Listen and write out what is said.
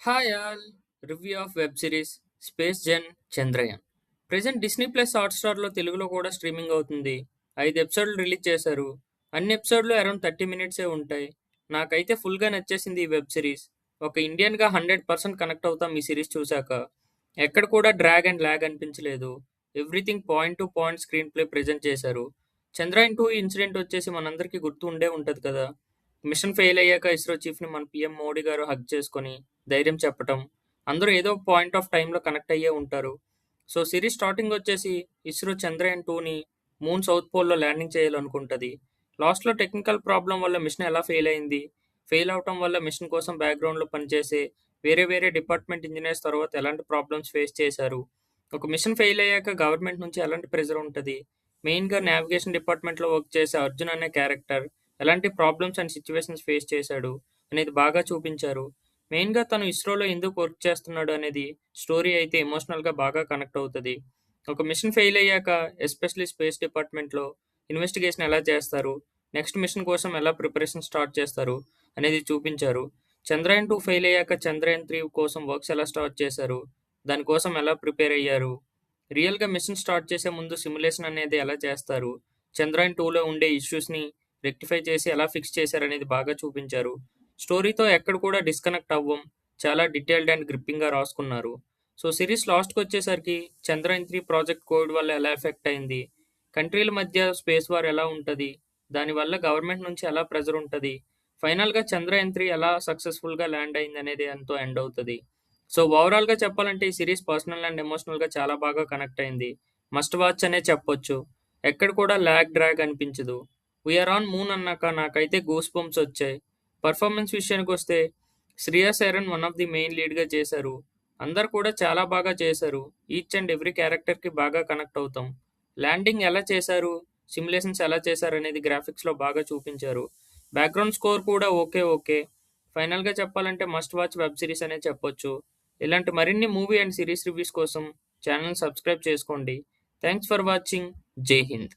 Hi all, review of web series Space Gen Chandrayaan. Present Disney plus హాట్‌స్టార్‌లో తెలుగులో కూడా streaming అవుతుంది. 5 ఎపిసోడ్లు రిలీజ్ చేశారు. అన్ని ఎపిసోడ్లు అరౌండ్ 30 మినిట్సే ఉంటాయి. నాకైతే ఫుల్‌గా నచ్చేసింది ఈ వెబ్ సిరీస్. ఒక ఇండియన్‌గా 100% కనెక్ట్ అవుతాం ఈ సిరీస్ చూశాక. ఎక్కడ కూడా డ్రాగ్ అండ్ ల్యాగ్ అనిపించలేదు. Everything point to point screen play present చేశారు. చంద్రయాన్ 2 ఇన్సిడెంట్ వచ్చేసి మనందరికీ గుర్తు ఉండే ఉంటది కదా! మిషన్ ఫెయిల్ అయ్యాక ఇస్రో చీఫ్‌ని మన పీఎం మోడీ గారు హగ్ చేసుకొని ధైర్యం చెప్పటం. అందరూ ఏదో ఒక పాయింట్ ఆఫ్ టైంలో కనెక్ట్ అయ్యే ఉంటారు. సో సిరీస్ స్టార్టింగ్ వచ్చేసి ఇస్రో చంద్రయాన్ 2ని మూన్ సౌత్ పోల్‌లో ల్యాండింగ్ చేయాలనుకుంటది. లాస్ట్‌లో టెక్నికల్ ప్రాబ్లమ్ వల్ల మిషన్ ఎలా ఫెయిల్ అయింది, ఫెయిల్ అవటం వల్ల మిషన్ కోసం బ్యాక్‌గ్రౌండ్‌లో పనిచేసే వేరే వేరే డిపార్ట్మెంట్ ఇంజినీర్స్ తర్వాత ఎలాంటి ప్రాబ్లమ్స్ ఫేస్ చేశారు. ఒక మిషన్ ఫెయిల్ అయ్యాక గవర్నమెంట్ నుంచి ఎలాంటి ప్రెషర్ ఉంటది. మెయిన్‌గా నావిగేషన్ డిపార్ట్మెంట్‌లో వర్క్ చేసే అర్జున్ అనే క్యారెక్టర్ ఎలాంటి ప్రాబ్లమ్స్ అండ్ సిట్యుయేషన్స్ ఫేస్ చేశాడు అనేది బాగా చూపించారు. మెయిన్‌గా తను ఇస్రోలో ఎందుకు వర్క్ చేస్తున్నాడు అనేది స్టోరీ అయితే ఎమోషనల్‌గా బాగా కనెక్ట్ అవుతది. ఒక మిషన్ ఫెయిల్ అయ్యాక ఎస్పెషల్లీ స్పేస్ డిపార్ట్మెంట్‌లో ఇన్వెస్టిగేషన్ ఎలా చేస్తారు, నెక్స్ట్ మిషన్ కోసం ఎలా ప్రిపరేషన్ స్టార్ట్ చేస్తారు అనేది చూపించారు. చంద్రయాన్ 2 ఫెయిల్ అయ్యాక చంద్రయాన్ 3 కోసం వర్క్స్ ఎలా స్టార్ట్ చేశారు, దానికోసం ఎలా ప్రిపేర్ అయ్యారు, రియల్‌గా మిషన్ స్టార్ట్ చేసే ముందు సిమ్యులేషన్ అనేది ఎలా చేస్తారు, చంద్రయాన్ 2లో ఉండే ఇష్యూస్‌ని రెక్టిఫై చేసి ఎలా ఫిక్స్ చేశారనేది బాగా చూపించారు. స్టోరీతో ఎక్కడ కూడా డిస్కనెక్ట్ అవ్వం. చాలా డీటెయిల్డ్ అండ్ గ్రిప్పింగ్‌గా రాసుకున్నారు. సో సిరీస్ లాస్ట్‌కొచ్చేసరికి చంద్రయాన్ 3 ప్రాజెక్ట్ కోవిడ్ వల్ల ఎలా ఎఫెక్ట్ అయింది, కంట్రీల మధ్య స్పేస్ వార్ ఎలా ఉంటది, దానివల్ల గవర్నమెంట్ నుంచి ఎలా ప్రెజర్ ఉంటది, ఫైనల్‌గా చంద్రయాన్ 3 ఎలా సక్సెస్‌ఫుల్‌గా ల్యాండ్ అయింది అనేది ఎంతో ఎండ్ అవుతది. సో ఓవరాల్‌గా చెప్పాలంటే ఈ సిరీస్ పర్సనల్ అండ్ ఎమోషనల్‌గా చాలా బాగా కనెక్ట్ అయింది. మస్ట్ వాచ్ అనే చెప్పొచ్చు. ఎక్కడ కూడా ల్యాగ్ డ్రాగ్ అనిపించదు. 'వీఆర్ ఆన్ మూన్' అన్నాక నాకైతే గూస్ బంప్స్ వచ్చాయి. పర్ఫార్మెన్స్ విషయానికొస్తే Shriya Saran one of the main లీడ్‌గా చేశారు. అందరూ కూడా చాలా బాగా చేశారు. ఈచ్ అండ్ ఎవ్రీ క్యారెక్టర్‌కి బాగా కనెక్ట్ అవుతాం. ల్యాండింగ్ ఎలా చేశారు, సిమ్యులేషన్స్ ఎలా చేశారనేది గ్రాఫిక్స్‌లో బాగా చూపించారు. బ్యాక్‌గ్రౌండ్ స్కోర్ కూడా ఓకే. ఫైనల్‌గా చెప్పాలంటే మస్ట్ వాచ్ వెబ్ సిరీస్ అనే చెప్పొచ్చు. ఇలాంటి మరిన్ని మూవీ అండ్ సిరీస్ రివ్యూస్ కోసం ఛానెల్‌ని సబ్స్క్రైబ్ చేసుకోండి. Thanks for watching. జై హింద్.